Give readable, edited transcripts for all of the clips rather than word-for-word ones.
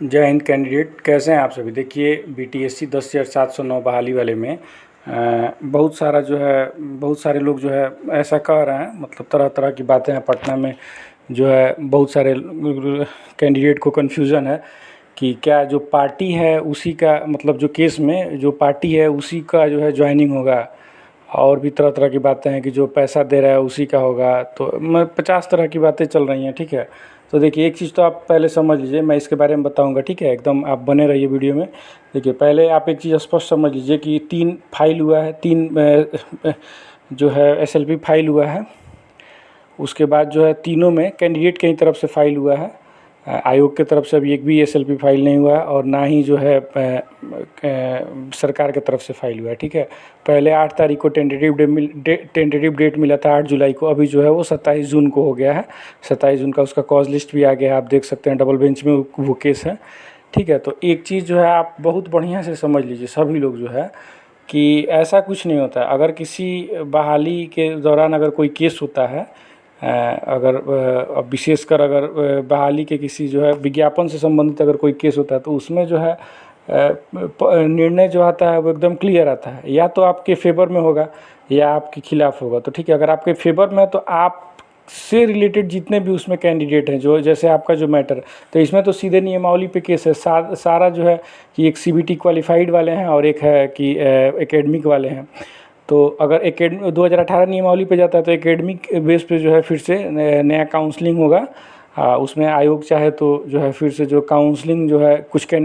जय हिंद कैंडिडेट, कैसे हैं आप सभी। देखिए बीटीएससी 10,709 बहाली वाले में बहुत सारे लोग जो है ऐसा कह रहे हैं, मतलब तरह तरह की बातें हैं। पटना में जो है बहुत सारे कैंडिडेट को कन्फ्यूज़न है कि क्या जो पार्टी है उसी का, मतलब जो केस में जो पार्टी है उसी का जो है ज्वाइनिंग होगा, और भी तरह तरह की बातें हैं कि जो पैसा दे रहा है उसी का होगा। तो मैं 50 तरह की बातें चल रही हैं, ठीक है। तो देखिए एक चीज़ तो आप पहले समझ लीजिए, मैं इसके बारे में बताऊंगा, ठीक है। एकदम आप बने रहिए वीडियो में। देखिए पहले आप एक चीज़ स्पष्ट समझ लीजिए कि 3 फाइल हुआ है, 3 जो है एसएलपी फाइल हुआ है। उसके बाद जो है तीनों में कैंडिडेट की तरफ से फाइल हुआ है। आयोग की तरफ से अभी एक भी एसएलपी फाइल नहीं हुआ, और ना ही जो है सरकार की तरफ से फाइल हुआ है, ठीक है। पहले 8 तारीख को टेंटेटिव डेट मिला था, 8 जुलाई को। अभी जो है वो 27 जून को हो गया है। 27 जून का उसका कॉज लिस्ट भी आ गया है, आप देख सकते हैं, डबल बेंच में वो केस है, ठीक है। तो एक चीज़ जो है आप बहुत बढ़िया से समझ लीजिए सभी लोग जो है, कि ऐसा कुछ नहीं होता है। अगर किसी बहाली के दौरान अगर कोई केस होता है, अगर विशेषकर अगर बहाली के किसी जो है विज्ञापन से संबंधित अगर कोई केस होता है, तो उसमें जो है निर्णय जो आता है वो एकदम क्लियर आता है। या तो आपके फेवर में होगा या आपके खिलाफ होगा। तो ठीक है, अगर आपके फेवर में है तो आप से रिलेटेड जितने भी उसमें कैंडिडेट हैं, जो जैसे आपका जो मैटर, तो इसमें तो सीधे नियमावली पे केस है। सारा जो है कि एक सीबीटी क्वालिफाइड वाले हैं और एक है कि एकेडमिक वाले हैं। तो अगर 2018 नियमावली पे जाता है तो एकेडमिक बेस पे जो है फिर से नया काउंसलिंग होगा। उसमें आयोग चाहे तो जो है फिर से जो काउंसलिंग जो है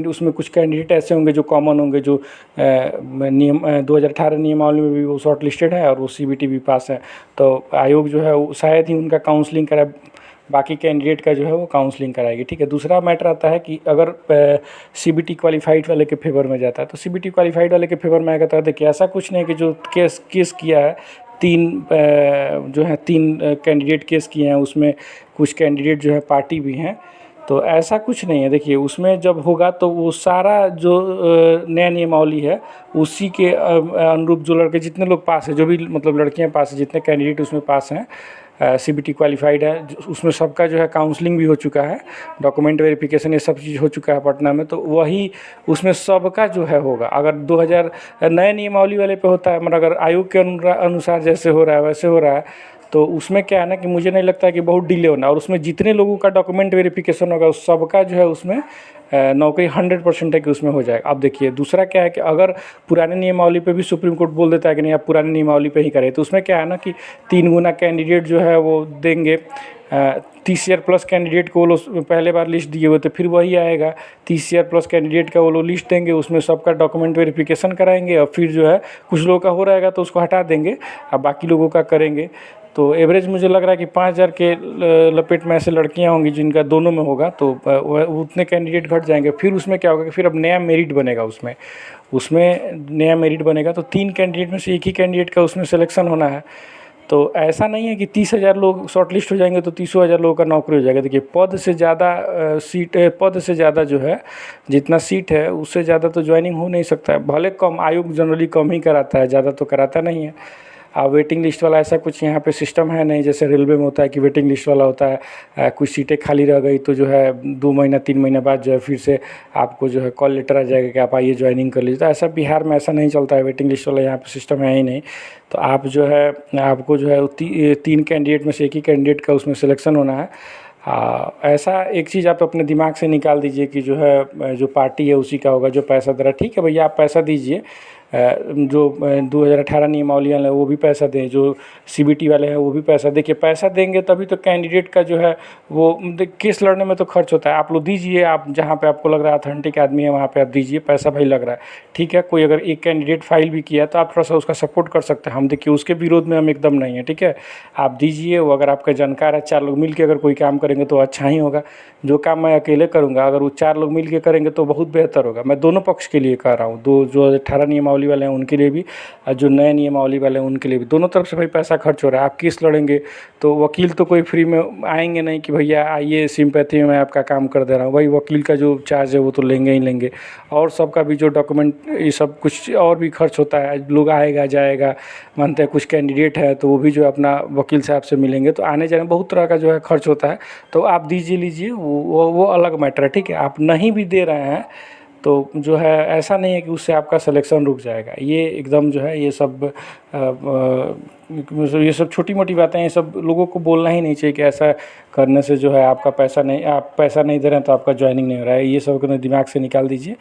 उसमें कुछ कैंडिडेट ऐसे होंगे जो कॉमन होंगे, जो 2018 नियमावली में भी वो शॉर्ट लिस्टेड है और वो सीबीटी भी पास है। तो आयोग जो है वो शायद ही उनका काउंसलिंग कराए, बाकी कैंडिडेट का जो है वो काउंसलिंग कराएगी, ठीक है। दूसरा मैटर आता है कि अगर सीबीटी क्वालिफाइड वाले के फेवर में जाता है, तो सीबीटी क्वालिफाइड वाले के फेवर में आएगा। तो देखिए ऐसा कुछ नहीं कि जो केस किया है, जो है 3 कैंडिडेट केस किए हैं, उसमें कुछ कैंडिडेट जो है पार्टी भी हैं। तो ऐसा कुछ नहीं है। देखिए उसमें जब होगा तो वो सारा जो नया नियमावली है उसी के अनुरूप जो लड़के जितने लोग पास है, जो भी मतलब लड़कियां पास है, जितने कैंडिडेट उसमें पास हैं, सीबीटी क्वालिफाइड है, उसमें सबका जो है काउंसलिंग भी हो चुका है, डॉक्यूमेंट वेरिफिकेशन ये सब चीज़ हो चुका है पटना में। तो वही उसमें सबका जो है होगा। अगर 2000 नए नियमावली वाले पे होता है, मतलब अगर आयोग के अनुसार जैसे हो रहा है वैसे हो रहा है, तो उसमें क्या है ना कि मुझे नहीं लगता है कि बहुत डिले होना। और उसमें जितने लोगों का डॉक्यूमेंट वेरिफिकेशन होगा उस सबका जो है उसमें नौकरी 100% है कि उसमें हो जाएगा। अब देखिए दूसरा क्या है कि अगर पुराने नियमावली पे भी सुप्रीम कोर्ट बोल देता है कि नहीं आप पुराने नियमावली पे ही करें, तो उसमें क्या है ना कि 3 गुना कैंडिडेट जो है वो देंगे। 30 ईयर प्लस कैंडिडेट को वो लोग पहले बार लिस्ट दिए हुए, तो फिर वही आएगा 30 ईयर प्लस कैंडिडेट का वो लोग लिस्ट देंगे, उसमें सबका डॉक्यूमेंट वेरिफिकेशन कराएंगे, और फिर जो है कुछ लोगों का हो रहेगा तो उसको हटा देंगे, और बाकी लोगों का करेंगे। तो एवरेज मुझे लग रहा है कि 5,000 के लपेट में ऐसे लड़कियां होंगी जिनका दोनों में होगा, तो उतने कैंडिडेट घट जाएंगे। फिर उसमें क्या होगा कि फिर अब नया मेरिट बनेगा, उसमें नया मेरिट बनेगा। तो 3 कैंडिडेट में से एक ही कैंडिडेट का उसमें सिलेक्शन होना है। तो ऐसा नहीं है कि 30,000 लोग शॉर्टलिस्ट हो जाएंगे तो 30,000 लोगों का नौकरी हो जाएगा। देखिए पद से ज़्यादा जो है, जितना सीट है उससे ज़्यादा तो ज्वाइनिंग हो नहीं सकता है। भले कम, आयोग जनरली कम ही कराता है, ज़्यादा तो कराता नहीं है। वेटिंग लिस्ट वाला ऐसा कुछ यहाँ पे सिस्टम है नहीं, जैसे रेलवे में होता है कि वेटिंग लिस्ट वाला होता है। कुछ सीटें खाली रह गई तो जो है 2 महीना 3 महीना बाद जो है फिर से आपको जो है कॉल लेटर आ जाएगा कि आप आइए ज्वाइनिंग कर लीजिए। तो ऐसा बिहार में ऐसा नहीं चलता है, वेटिंग लिस्ट वाला यहाँ पे सिस्टम है ही नहीं। तो आप जो है आपको जो है 3 कैंडिडेट में से एक ही कैंडिडेट का उसमें सिलेक्शन होना है। ऐसा एक चीज़ आप अपने दिमाग से निकाल दीजिए कि जो है जो पार्टी है उसी का होगा जो पैसा दे रहा है। ठीक है भैया, आप पैसा दीजिए, जो 2018 नियमावली वाले हैं वो भी पैसा दें, जो सीबीटी वाले हैं वो भी पैसा। देखिए पैसा देंगे तभी तो कैंडिडेट का जो है वो केस लड़ने में तो खर्च होता है। आप लोग दीजिए, आप जहाँ पे आपको लग रहा है अथेंटिक आदमी है वहाँ पे आप दीजिए, पैसा भाई लग रहा है, ठीक है। कोई अगर एक कैंडिडेट फाइल भी किया तो आप थोड़ा सा उसका सपोर्ट कर सकते हैं। हम देखिए उसके विरोध में हम एकदम नहीं है, ठीक है। आप दीजिए, वो अगर आपका जानकार है, 4 लोग मिल के अगर कोई काम करेंगे तो अच्छा ही होगा। जो काम मैं अकेले करूँगा, अगर वो 4 लोग मिल के करेंगे तो बहुत बेहतर होगा। मैं दोनों पक्ष के लिए कह रहा हूँ, जो 18 नियमावली नियमावली वाले हैं उनके लिए भी और जो नए नियमावली वाले हैं उनके लिए भी, दोनों तरफ से भाई पैसा खर्च हो रहा है। आप केस लड़ेंगे तो वकील तो कोई फ्री में आएंगे नहीं कि भैया आइए सिंपैथी में मैं आपका काम कर दे रहा हूँ। भाई वकील का जो चार्ज है वो तो लेंगे ही लेंगे, और सबका भी जो डॉक्यूमेंट ये सब कुछ और भी खर्च होता है। लोग आएगा जाएगा, मानते हैं कुछ कैंडिडेट है तो वो भी जो अपना वकील साहब से मिलेंगे, तो आने जाने बहुत तरह का जो है खर्च होता है। तो आप दीजिए लीजिए, वो अलग मैटर है, ठीक है। आप नहीं भी दे रहे हैं तो जो है ऐसा नहीं है कि उससे आपका सिलेक्शन रुक जाएगा। ये एकदम जो है ये सब छोटी मोटी बातें, ये सब लोगों को बोलना ही नहीं चाहिए कि ऐसा करने से जो है आपका पैसा नहीं, आप पैसा नहीं दे रहे हैं तो आपका ज्वाइनिंग नहीं हो रहा है। ये सब अपने दिमाग से निकाल दीजिए।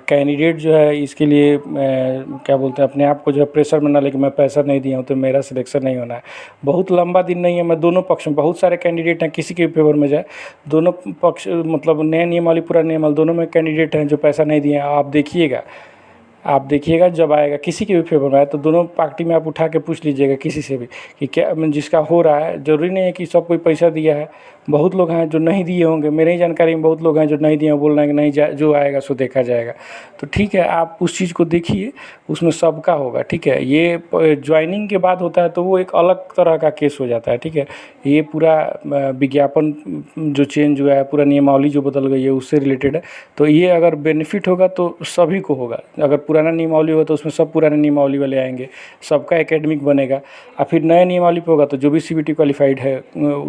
कैंडिडेट जो है इसके लिए क्या बोलते हैं, अपने आप को जो है प्रेशर में ना लेके मैं पैसा नहीं दिया हूँ तो मेरा सिलेक्शन नहीं होना है। बहुत लंबा दिन नहीं है, मैं दोनों पक्ष में, बहुत सारे कैंडिडेट हैं, किसी के फेवर में जाए, दोनों पक्ष मतलब नया नियमावली पूरा नियमावली दोनों में कैंडिडेट हैं जो पैसा नहीं दिए हैं। आप देखिएगा जब आएगा किसी के भी फेवर में आए तो दोनों पार्टी में आप उठा के पूछ लीजिएगा किसी से भी कि क्या जिसका हो रहा है। ज़रूरी नहीं है कि सब कोई पैसा दिया है, बहुत लोग हैं जो नहीं दिए होंगे, मेरे ही जानकारी में बहुत लोग हैं जो नहीं दिए हैं, बोल रहे हैं कि नहीं जो आएगा सो देखा जाएगा। तो ठीक है, आप उस चीज़ को देखिए, उसमें सबका होगा, ठीक है। ये ज्वाइनिंग के बाद होता है तो वो एक अलग तरह का केस हो जाता है, ठीक है। ये पूरा विज्ञापन जो चेंज हुआ है, पूरा नियमावली जो बदल गई है उससे रिलेटेड है। तो ये अगर बेनिफिट होगा तो सभी को होगा। अगर पुराना नियमावली होगा तो उसमें सब पुराने नियमावली वाले आएंगे, सबका एकेडमिक बनेगा। और फिर नए नियमावली पे होगा तो जो भी CBT क्वालिफाइड है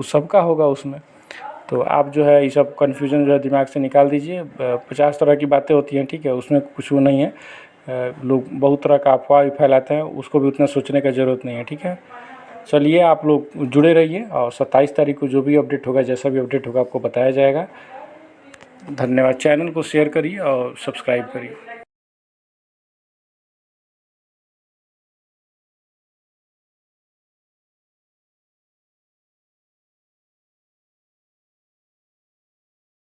सबका होगा उसमें। तो आप जो है ये सब कन्फ्यूज़न जो है दिमाग से निकाल दीजिए। 50 तरह की बातें होती हैं, ठीक है, उसमें कुछ वो नहीं है। लोग बहुत तरह का अफवाह भी फैलाते हैं, उसको भी उतना सोचने का ज़रूरत नहीं है, ठीक है। चलिए आप लोग जुड़े रहिए और 27 तारीख को जो भी अपडेट होगा, जैसा भी अपडेट होगा आपको बताया जाएगा। धन्यवाद। चैनल को शेयर करिए और सब्सक्राइब करिए।